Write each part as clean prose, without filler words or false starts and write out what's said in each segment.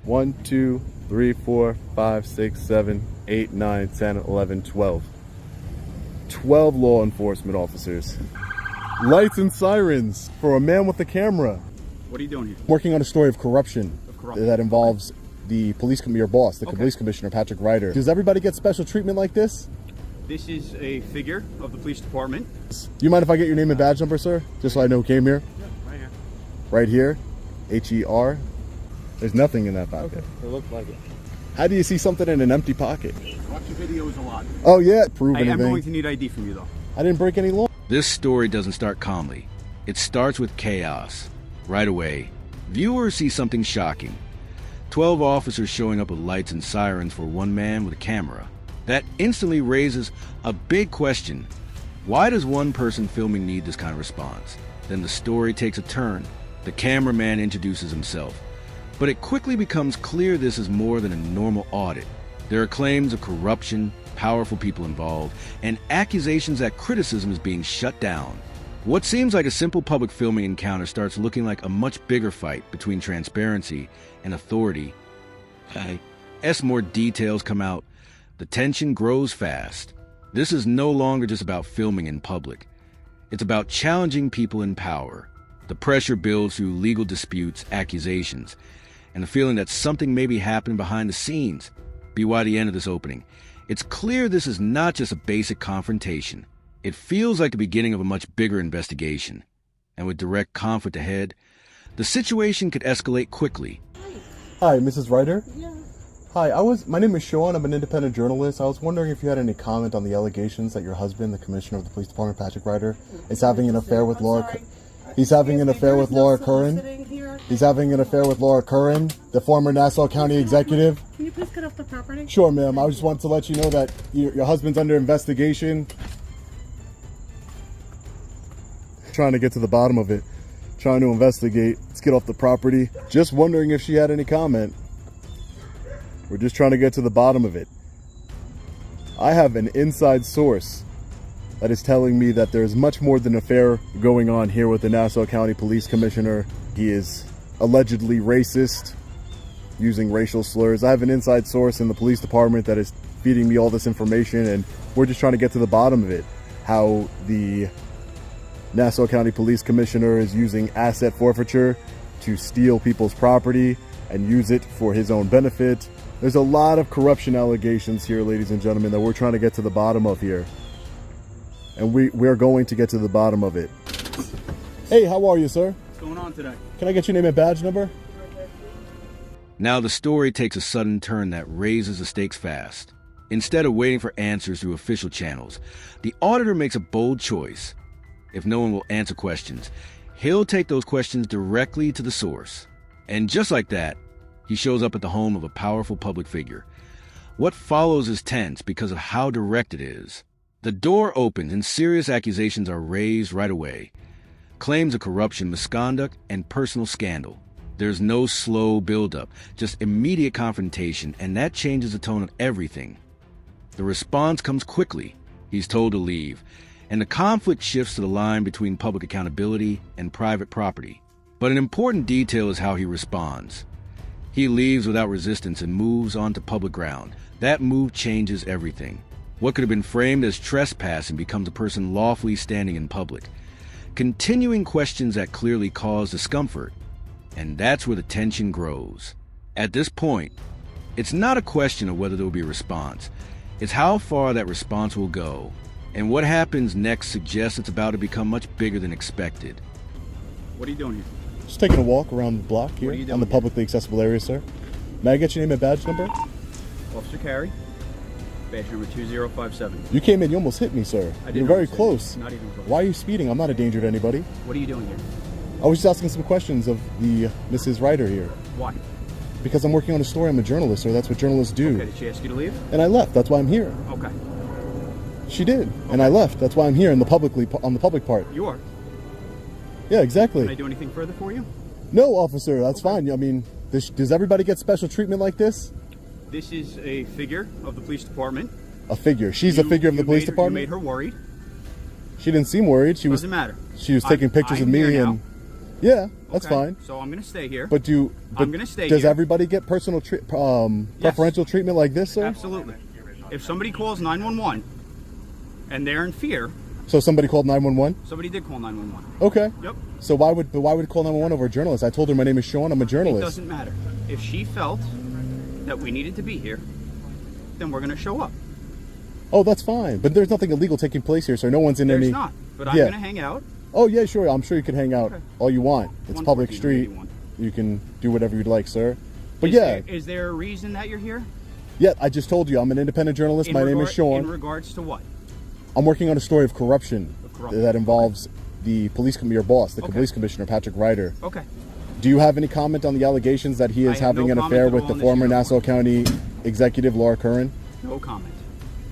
1, 2, 3, 4, 5, 6, 7, 8, 9, 10, 11, 12. 12 law enforcement officers. Lights and sirens for a man with a camera. What are you doing here? Working on a story of corruption, that involves the your boss, the police commissioner, Patrick Ryder. Does everybody get special treatment like this? This is a figure of the police department. Do you mind if I get your name and badge number, sir? Just so I know who came here. Yeah, right here. Right here. H-E-R. There's nothing in that pocket. Okay, it looks like it. How do you see something in an empty pocket? Watch your videos a lot. Oh yeah, prove anything. I'm going to need ID from you though. I didn't break any law. This story doesn't start calmly. It starts with chaos. Right away, viewers see something shocking. 12 officers showing up with lights and sirens for one man with a camera. That instantly raises a big question. Why does one person filming need this kind of response? Then the story takes a turn. The cameraman introduces himself. But it quickly becomes clear this is more than a normal audit. There are claims of corruption, powerful people involved, and accusations that criticism is being shut down. What seems like a simple public filming encounter starts looking like a much bigger fight between transparency and authority. As more details come out, the tension grows fast. This is no longer just about filming in public. It's about challenging people in power. The pressure builds through legal disputes, accusations, and the feeling that something may be happening behind the scenes. By the end of this opening, it's clear this is not just a basic confrontation. It feels like the beginning of a much bigger investigation. And with direct conflict ahead, the situation could escalate quickly. Hi, Mrs. Ryder? Yeah. Hi, my name is Sean. I'm an independent journalist. I was wondering if you had any comment on the allegations that your husband, the commissioner of the police department, Patrick Ryder, is having an affair with Laura. He's having an affair with Laura Curran. He's having an affair with Laura Curran, the former Nassau County executive. Can you please get off the property? Sure, ma'am. I just wanted to let you know that your husband's under investigation. Trying to get to the bottom of it. Trying to investigate. Let's get off the property. Just wondering if she had any comment. We're just trying to get to the bottom of it. I have an inside source that is telling me that there's much more than an affair going on here with the Nassau County Police Commissioner. He is allegedly racist, using racial slurs. I have an inside source in the police department that is feeding me all this information, and we're just trying to get to the bottom of it. How the Nassau County Police Commissioner is using asset forfeiture to steal people's property and use it for his own benefit. There's a lot of corruption allegations here, ladies and gentlemen, that we're trying to get to the bottom of here. And we're going to get to the bottom of it. Hey, how are you, sir? What's going on today? Can I get your name and badge number? Now the story takes a sudden turn that raises the stakes fast. Instead of waiting for answers through official channels, the auditor makes a bold choice. If no one will answer questions, he'll take those questions directly to the source. And just like that, he shows up at the home of a powerful public figure. What follows is tense because of how direct it is. The door opens and serious accusations are raised right away. Claims of corruption, misconduct, and personal scandal. There's no slow buildup, just immediate confrontation, and that changes the tone of everything. The response comes quickly. He's told to leave, and the conflict shifts to the line between public accountability and private property. But an important detail is how he responds. He leaves without resistance and moves onto public ground. That move changes everything. What could have been framed as trespassing becomes a person lawfully standing in public, continuing questions that clearly cause discomfort. And that's where the tension grows. At this point, it's not a question of whether there will be a response. It's how far that response will go. And what happens next suggests it's about to become much bigger than expected. What are you doing here? Just taking a walk around the block here on the publicly accessible area, sir. May I get your name and badge number? Officer Carey, badge number 2057. You came in, you almost hit me, sir. You're very close. Not even close. Why are you speeding? I'm not a danger to anybody. What are you doing here? I was just asking some questions of the Mrs. Ryder here. Why? Because I'm working on a story. I'm a journalist, sir. That's what journalists do. Okay, did she ask you to leave? And I left. That's why I'm here. Okay. She did. Okay. And I left. That's why I'm here on the public part. You are? Yeah, exactly. Can I do anything further for you? No, officer. That's fine. I mean, does everybody get special treatment like this? This is a figure of the police department. A figure? She's a figure of the police department? You made her worried. She didn't seem worried. She Doesn't matter. She was taking pictures of I'm me here and... now. Yeah. That's Okay, fine. So I'm going to stay here. But I'm gonna stay does here. everybody get preferential treatment like this, sir? Absolutely. If somebody calls 911 and they're in fear, So somebody called 911? somebody did call 911. Okay. Yep. So why would call 911 over a journalist? I told her my name is Sean. I'm a It journalist. doesn't matter. If she felt that we needed to be here, then we're going to show up. Oh, that's fine. But there's nothing illegal taking place here, so no one's in There's any. not. But I'm Yeah. going to hang out. Oh yeah, sure. I'm sure you can hang out Okay. all you want. It's a public 114 street. 81. You can do whatever you'd like, sir. But Is there a reason that you're here? yeah. I just told you I'm an independent journalist. My name is In Sean. regards to what? I'm working on a story of corruption, Of corruption. that involves the your boss, the Okay. police commissioner, Patrick Ryder. Okay. Do you have any comment on the allegations that he I is have having no an comment affair at with all the on this former uniform. Nassau County executive, Laura Curran, No comment.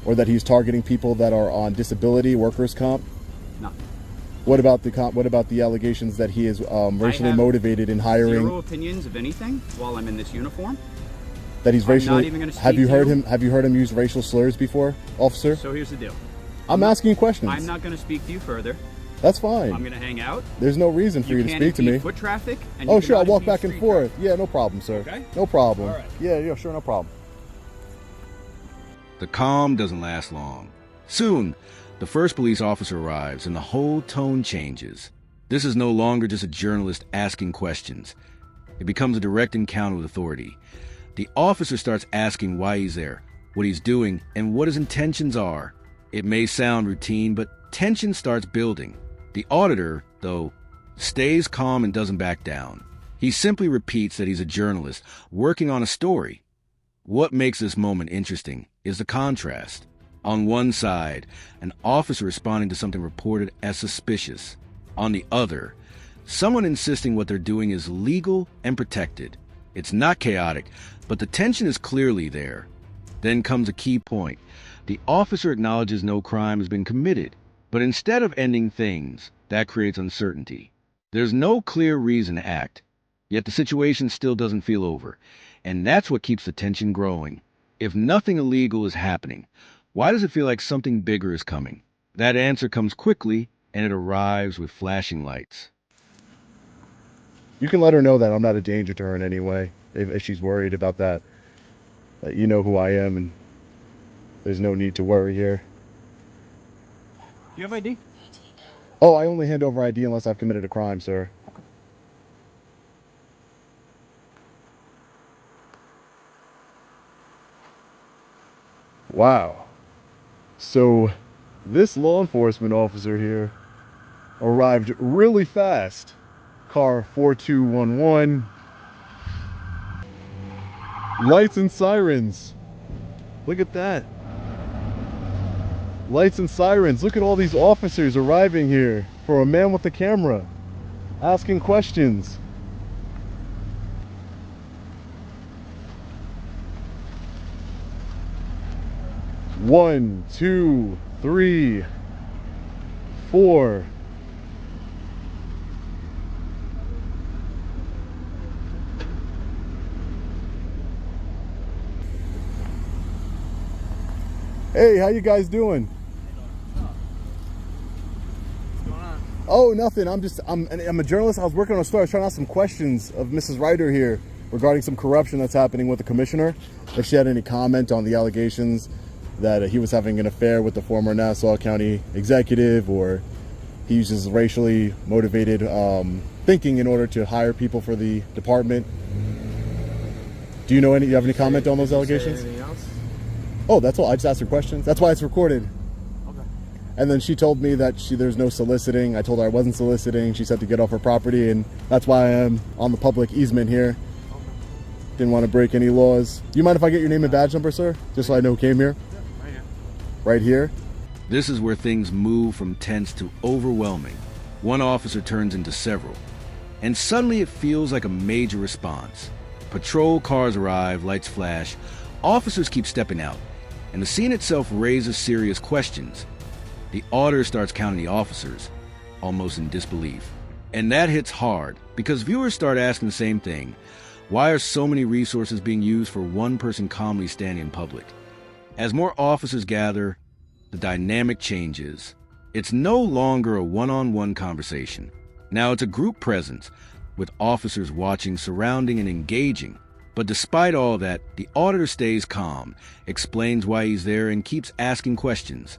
or that he's targeting people that are on disability, workers' comp? Nothing. What about the allegations that he is racially have motivated in hiring? Zero opinions of anything while I'm in this uniform. That he's I'm not racially. even gonna Have speak you to heard you. him? Have you heard him use racial slurs before, officer? So here's the deal. I'm asking questions. I'm not going to speak to you further. That's fine. I'm going to hang out. There's no reason for you to can't speak to impede me. foot traffic. And Oh, you sure. I'll cannot walk impede back and street forth. traffic. Yeah, no problem, sir. Okay. No problem. All right. Yeah, sure, no problem. The calm doesn't last long. Soon, the first police officer arrives and the whole tone changes. This is no longer just a journalist asking questions. It becomes a direct encounter with authority. The officer starts asking why he's there, what he's doing, and what his intentions are. It may sound routine, but tension starts building. The auditor, though, stays calm and doesn't back down. He simply repeats that he's a journalist working on a story. What makes this moment interesting is the contrast. On one side, an officer responding to something reported as suspicious. On the other, someone insisting what they're doing is legal and protected. It's not chaotic, but the tension is clearly there. Then comes a key point. The officer acknowledges no crime has been committed, but instead of ending things, that creates uncertainty. There's no clear reason to act, yet the situation still doesn't feel over, and that's what keeps the tension growing. If nothing illegal is happening, why does it feel like something bigger is coming? That answer comes quickly, and it arrives with flashing lights. You can let her know that I'm not a danger to her in any way, if she's worried about that. That you know who I am, and there's no need to worry here. Do you have ID? Oh, I only hand over ID unless I've committed a crime, sir. Wow. So, this law enforcement officer here arrived really fast. Car 4211. Lights and sirens. Look at that. Lights and sirens. Look at all these officers arriving here for a man with a camera, asking questions. One, two, three, four. Hey, how you guys doing? What's going on? Oh, nothing. I'm a journalist. I was working on a story. I was trying to ask some questions of Mrs. Ryder here regarding some corruption that's happening with the commissioner. If she had any comment on the allegations that he was having an affair with the former Nassau County executive, or he uses racially motivated thinking in order to hire people for the department. Do you have any comment on those allegations? Anything else? Oh, that's all. I just asked her questions. That's why it's recorded. Okay. And then she told me that there's no soliciting. I told her I wasn't soliciting. She said to get off her property, and that's why I am on the public easement here. Okay. Didn't want to break any laws. Do you mind if I get your name and badge number, sir? Just so I know who came here. Yeah, right here. Right here. This is where things move from tense to overwhelming. One officer turns into several, and suddenly it feels like a major response. Patrol cars arrive, lights flash, officers keep stepping out, and the scene itself raises serious questions. The auditor starts counting the officers, almost in disbelief. And that hits hard, because viewers start asking the same thing. Why are so many resources being used for one person calmly standing in public? As more officers gather, the dynamic changes. It's no longer a one-on-one conversation. Now it's a group presence, with officers watching, surrounding, and engaging. But despite all that, the auditor stays calm, explains why he's there, and keeps asking questions.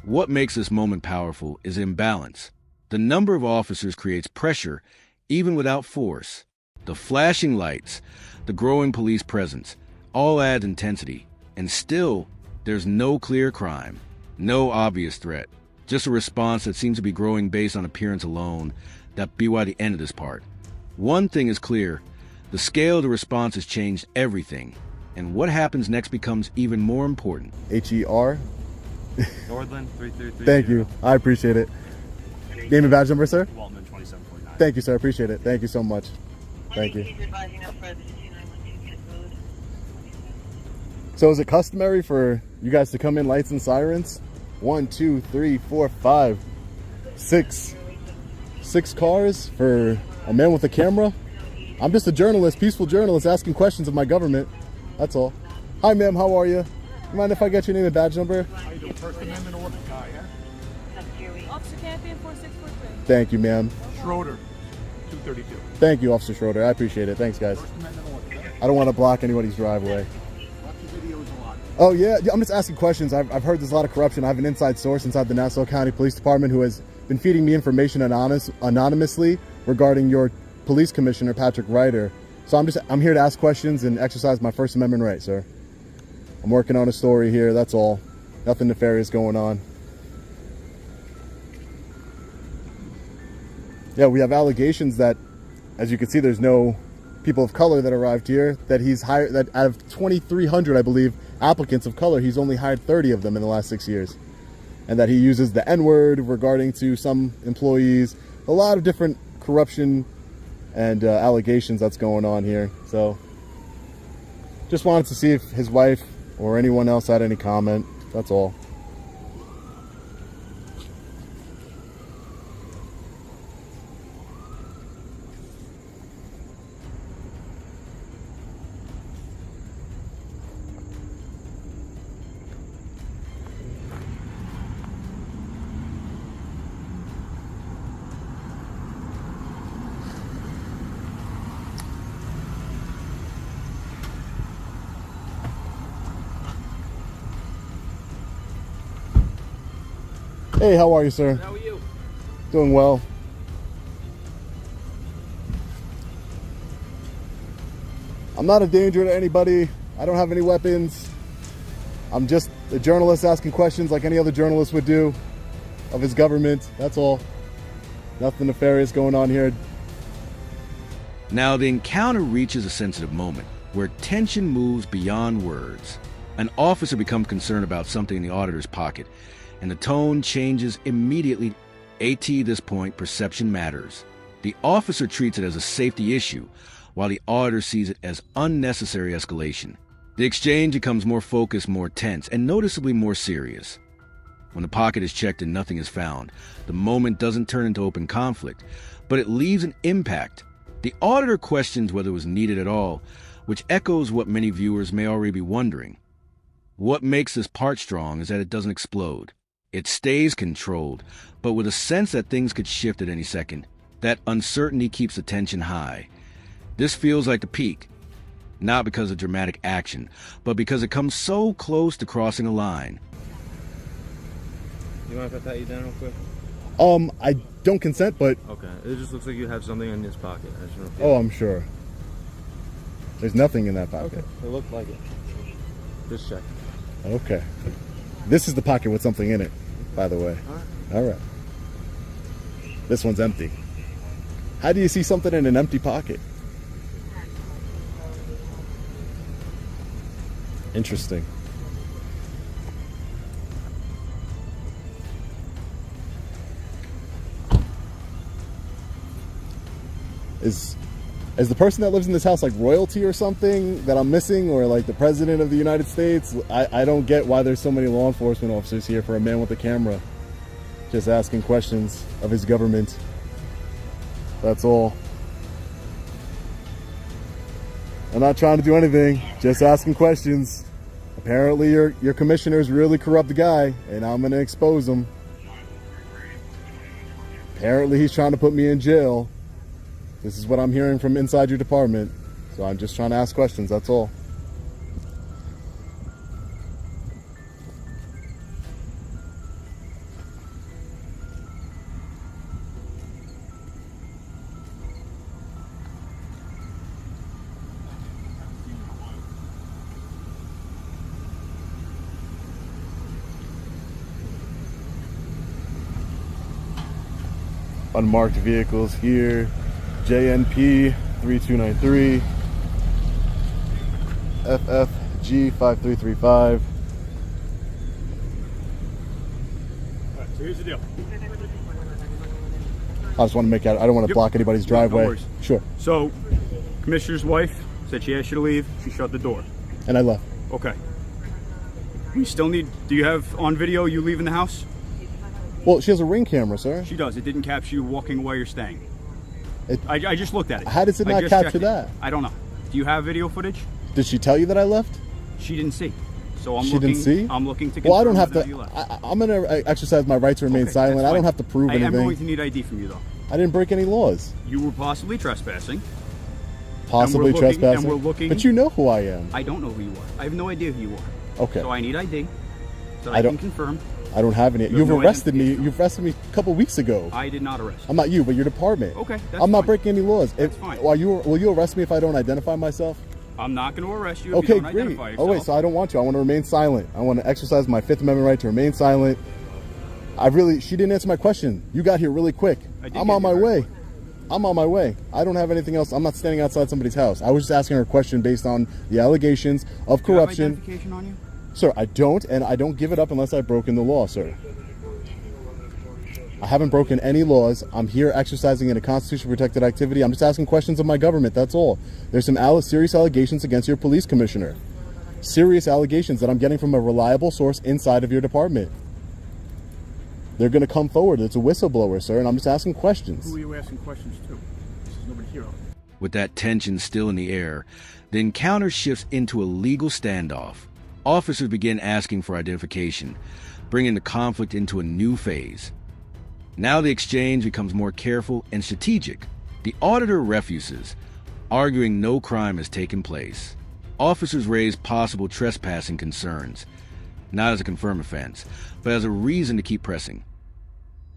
What makes this moment powerful is imbalance. The number of officers creates pressure, even without force. The flashing lights, the growing police presence, all add intensity. And still, there's no clear crime, no obvious threat, just a response that seems to be growing based on appearance alone. That'd be why the end of this part. One thing is clear, the scale of the response has changed everything, and what happens next becomes even more important. HER. Nordland 3330. Thank you. I appreciate it. Name and badge number, sir? Waltman 2749. Thank you, sir. I appreciate it. Thank you so much. Thank you. So is it customary for you guys to come in lights and sirens? 1, 2, 3, 4, 5, 6. 6 cars for a man with a camera? I'm just a journalist, peaceful journalist, asking questions of my government. That's all. Hi, ma'am. How are you? Mind if I get your name and badge number? How you doing? First Amendment order guy, yeah? Officer Campion 4643. Thank you, ma'am. Schroeder 232. Thank you, Officer Schroeder. I appreciate it. Thanks, guys. First Amendment order. I don't want to block anybody's driveway. Watch the videos a lot. Oh, yeah. I'm just asking questions. I've heard there's a lot of corruption. I have an inside source inside the Nassau County Police Department who has been feeding me information anonymously regarding your police commissioner, Patrick Ryder. So I'm here to ask questions and exercise my First Amendment right, sir. I'm working on a story here, that's all. Nothing nefarious going on. Yeah, we have allegations that, as you can see, there's no people of color that arrived here, that he's hired, that out of 2,300, I believe, applicants of color, he's only hired 30 of them in the last 6 years. And that he uses the N-word regarding to some employees. A lot of different corruption and allegations that's going on here. So, just wanted to see if his wife or anyone else had any comment. That's all. Hey, how are you, sir? How are you? Doing well. I'm not a danger to anybody. I don't have any weapons. I'm just a journalist asking questions like any other journalist would do of his government. That's all. Nothing nefarious going on here. Now the encounter reaches a sensitive moment where tension moves beyond words. An officer becomes concerned about something in the auditor's pocket, and the tone changes immediately. At this point, perception matters. The officer treats it as a safety issue, while the auditor sees it as unnecessary escalation. The exchange becomes more focused, more tense, and noticeably more serious. When the pocket is checked and nothing is found, the moment doesn't turn into open conflict, but it leaves an impact. The auditor questions whether it was needed at all, which echoes what many viewers may already be wondering. What makes this part strong is that it doesn't explode. It stays controlled, but with a sense that things could shift at any second. That uncertainty keeps the tension high. This feels like the peak, not because of dramatic action, but because it comes so close to crossing a line. You mind if I pat you down real quick? I don't consent, but Okay. It just looks like you have something in this pocket. I just want to oh, I'm sure. There's nothing in that pocket. Okay. It looked like it. Just check. Okay. This is the pocket with something in it, by the way. All right. This one's empty. How do you see something in an empty pocket? Interesting. Is the person that lives in this house like royalty or something that I'm missing, or like the president of the United States? I don't get why there's so many law enforcement officers here for a man with a camera just asking questions of his government. That's all. I'm not trying to do anything, just asking questions. Apparently your commissioner's a really corrupt guy, and I'm gonna expose him. Apparently he's trying to put me in jail. This is what I'm hearing from inside your department. So I'm just trying to ask questions, that's all. Unmarked vehicles here. JNP 3293, FFG 5335. Alright, so here's the deal. I just want to make out. I don't want to Yep. block anybody's No driveway. worries. Sure. So, Commissioner's wife said she asked you to leave. She shut the door. And I left. Okay. We still need. Do you have on video you leaving the house? Well, she has a Ring camera, sir. She does. It didn't capture you walking away or staying. It- I just looked at it. How does it I not just capture checked it. that? I don't know. Do you have video footage? Did she tell you that I left? She didn't see. So I'm She looking. didn't see? I'm looking to. Well, I don't confirm have that you to. left. I'm going to exercise my right to remain Okay, silent. that's I don't fine. have to prove I am anything. going to need ID from you though. I didn't break any laws. You were possibly trespassing. Possibly And we're looking- trespassing. and we're looking- But you know who I am. I don't know who you are. I have no idea who you are. Okay. So I need ID. So I I don't- can confirm. I don't have any. You have You've no arrested me. identification. You've arrested me a couple weeks ago. I did not arrest. I'm not you, but your department. Okay, that's I'm not fine. breaking any laws. That's fine. Will you arrest me if I don't identify myself? I'm not going to arrest you if Okay, you don't great. identify yourself. Oh wait, so I don't want to. I want to remain silent. I want to exercise my Fifth Amendment right to remain silent. She didn't answer my question. You got here really quick. I did I'm get on my here very way. I'm on my way. I don't have anything else. I'm not standing outside somebody's house. I was just asking her a question based on the allegations of Do you have corruption. identification on you? Sir, I don't, and I don't give it up unless I've broken the law, sir. I haven't broken any laws. I'm here exercising in a constitutionally protected activity. I'm just asking questions of my government, that's all. There's some serious allegations against your police commissioner. Serious allegations that I'm getting from a reliable source inside of your department. They're going to come forward. It's a whistleblower, sir, and I'm just asking questions. Who are you asking questions to? This is nobody here. With that tension still in the air, the encounter shifts into a legal standoff. Officers begin asking for identification, bringing the conflict into a new phase. Now the exchange becomes more careful and strategic. The auditor refuses, arguing no crime has taken place. Officers raise possible trespassing concerns, not as a confirmed offense, but as a reason to keep pressing.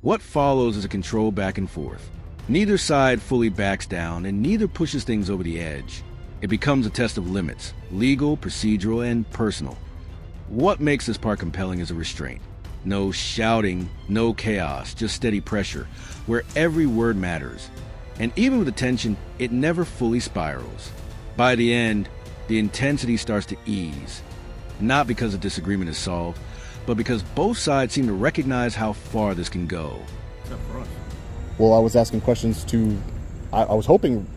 What follows is a controlled back and forth. Neither side fully backs down, and neither pushes things over the edge. It becomes a test of limits, legal, procedural, and personal. What makes this part compelling is a restraint. No shouting, no chaos, just steady pressure, where every word matters. And even with the tension, it never fully spirals. By the end, the intensity starts to ease. Not because a disagreement is solved, but because both sides seem to recognize how far this can go. Except for us. Well, I was asking questions to... I was hoping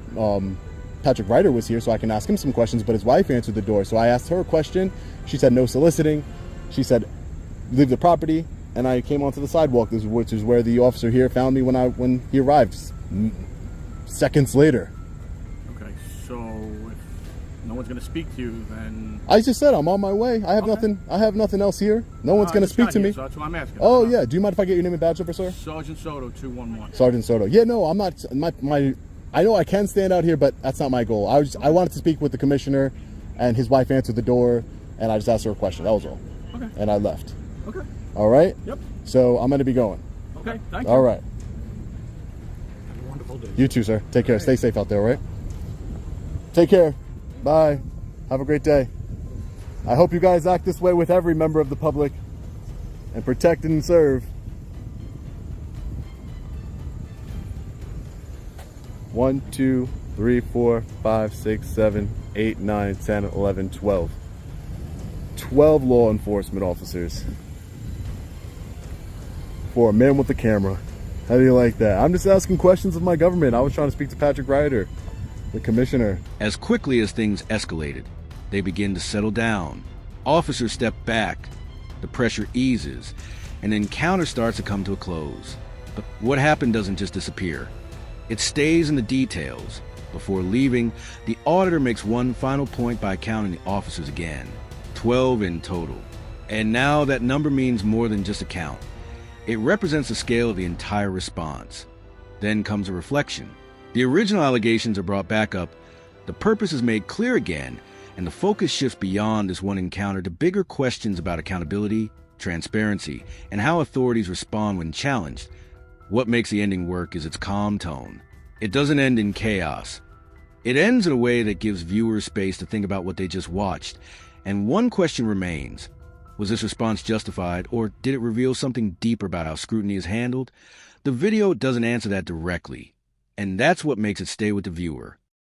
Patrick Ryder was here so I can ask him some questions, but his wife answered the door. So I asked her a question. She said no soliciting. She said, leave the property, and I came onto the sidewalk, which is where the officer here found me when he arrived, seconds later. Okay, so if no one's going to speak to you, then... I just said I'm on my way. I have Okay. nothing. I have nothing else here. No one's going to speak to me. So that's what I'm asking. Oh yeah. Do you mind if I get your name and badge number, sir? Sergeant Soto, 211. Sergeant Soto. Yeah, no, I'm not. My. I know I can stand out here, but that's not my goal. I wanted to speak with the commissioner, and his wife answered the door, and I just asked her a question. That was all. Okay. And I left. Okay. All right. Yep. So I'm going to be going. Okay, thank you. All right. Have a wonderful day. You too, sir. Take care. Stay safe out there, all right? Take care. Bye. Have a great day. I hope you guys act this way with every member of the public and protect and serve. 1, 2, 3, 4, 5, 6, 7, 8, 9, 10, 11, 12. 12 law enforcement officers for a man with a camera. How do you like that? I'm just asking questions of my government. I was trying to speak to Patrick Ryder, the commissioner. As quickly as things escalated, they begin to settle down. Officers step back, the pressure eases, and the encounter starts to come to a close. But what happened doesn't just disappear. It stays in the details. Before leaving, the auditor makes one final point by counting the officers again. 12 in total. And now that number means more than just a count. It represents the scale of the entire response. Then comes a reflection. The original allegations are brought back up, the purpose is made clear again, and the focus shifts beyond this one encounter to bigger questions about accountability, transparency, and how authorities respond when challenged. What makes the ending work is its calm tone. It doesn't end in chaos. It ends in a way that gives viewers space to think about what they just watched. And one question remains. Was this response justified, or did it reveal something deeper about how scrutiny is handled? The video doesn't answer that directly, and that's what makes it stay with the viewer.